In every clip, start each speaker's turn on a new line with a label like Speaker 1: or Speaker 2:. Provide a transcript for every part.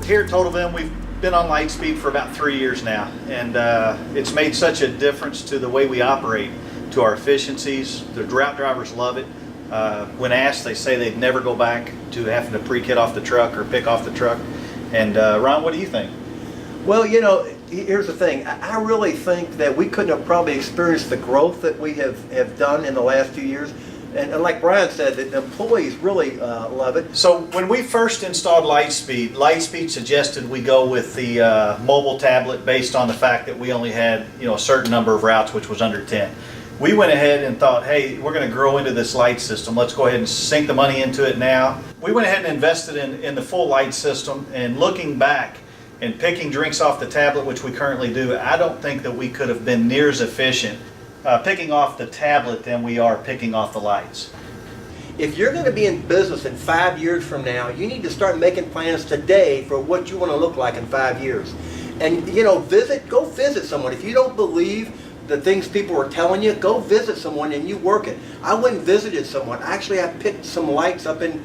Speaker 1: Here at Total Vend, we've been on LightSpeed for about 3 years now, and it's made such a difference to the way we operate, to our efficiencies. The route drivers love it. When asked, they say they'd never go back to having to pre-kit off the truck or pick off the truck. And Ron, what do you think?
Speaker 2: Well, you know, here's the thing. I really think that we couldn't have probably experienced the growth that we have done in the last few years. And like Brian said, the employees really love it.
Speaker 1: So when we first installed LightSpeed suggested we go with the mobile tablet based on the fact that we only had, you know, a certain number of routes, which was under 10. We went ahead and thought, hey, we're going to grow into this light system. Let's go ahead and sink the money into it now. We went ahead and invested in the full light system, and looking back and picking drinks off the tablet, which we currently do, I don't think that we could have been near as efficient picking off the tablet than we are picking off the lights.
Speaker 2: If you're going to be in business in 5 years from now, you need to start making plans today for what you want to look like in 5 years. And, you know, go visit someone. If you don't believe the things people are telling you, go visit someone and you work it. I went and visited someone. Actually, I picked some lights up in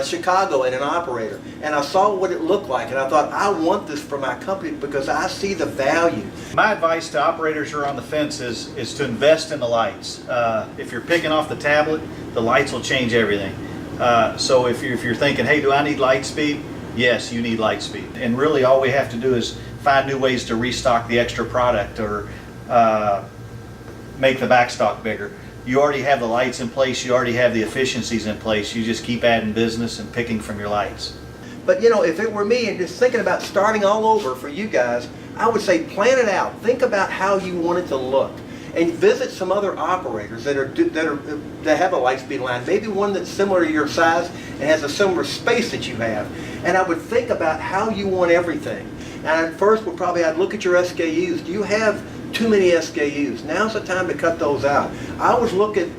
Speaker 2: Chicago and an operator, and I saw what it looked like, and I thought, I want this for my company because I see the value.
Speaker 1: My advice to operators who are on the fence is to invest in the lights. If you're picking off the tablet, the lights will change everything. So if you're thinking, hey, do I need LightSpeed? Yes, you need LightSpeed. And really all we have to do is find new ways to restock the extra product or make the backstock bigger. You already have the lights in place, you already have the efficiencies in place, you just keep adding business and picking from your lights.
Speaker 2: But you know, if it were me and just thinking about starting all over for you guys, I would say plan it out. Think about how you want it to look. And visit some other operators that have a LightSpeed line, maybe one that's similar to your size and has a similar space that you have. And I would think about how you want everything. And at first, I'd look at your SKUs. Do you have too many SKUs? Now's the time to cut those out. I always look at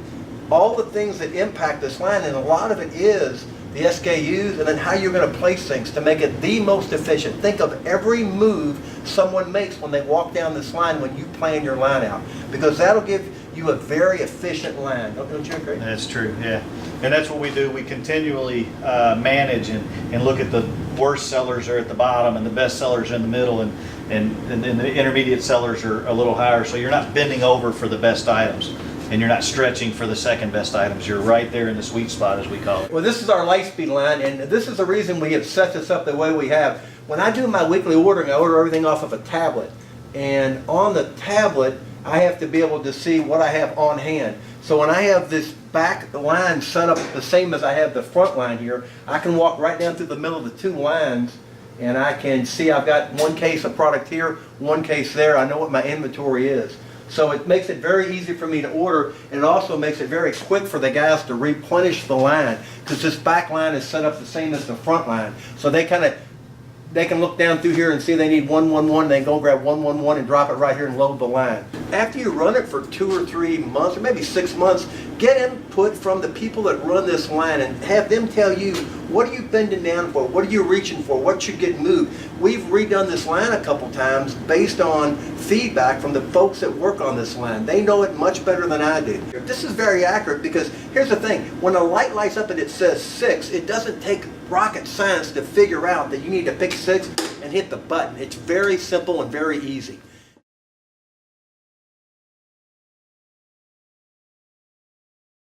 Speaker 2: all the things that impact this line, and a lot of it is the SKUs and then how you're going to place things to make it the most efficient. Think of every move someone makes when they walk down this line when you plan your line out, because that'll give you a very efficient line. Don't you agree?
Speaker 1: That's true, yeah. And that's what we do. We continually manage and look at the worst sellers are at the bottom and the best sellers are in the middle, and the intermediate sellers are a little higher, so you're not bending over for the best items and you're not stretching for the second best items. You're right there in the sweet spot, as we call it.
Speaker 2: Well, this is our LightSpeed line, and this is the reason we have set this up the way we have. When I do my weekly ordering, I order everything off of a tablet, and on the tablet I have to be able to see what I have on hand. So when I have this back line set up the same as I have the front line here, I can walk right down through the middle of the two lines and I can see I've got one case of product here, one case there. I know what my inventory is. So it makes it very easy for me to order, and it also makes it very quick for the guys to replenish the line, because this back line is set up the same as the front line. So they can look down through here and see they need 111, they can go grab 111 and drop it right here and load the line. After you run it for 2 or 3 months, or maybe 6 months, get input from the people that run this line and have them tell you, what are you bending down for? What are you reaching for? What should get moved? We've redone this line a couple times based on feedback from the folks that work on this line. They know it much better than I do. This is very accurate, because here's the thing. When a light lights up and it says 6, it doesn't take rocket science to figure out that you need to pick 6 and hit the button. It's very simple and very easy.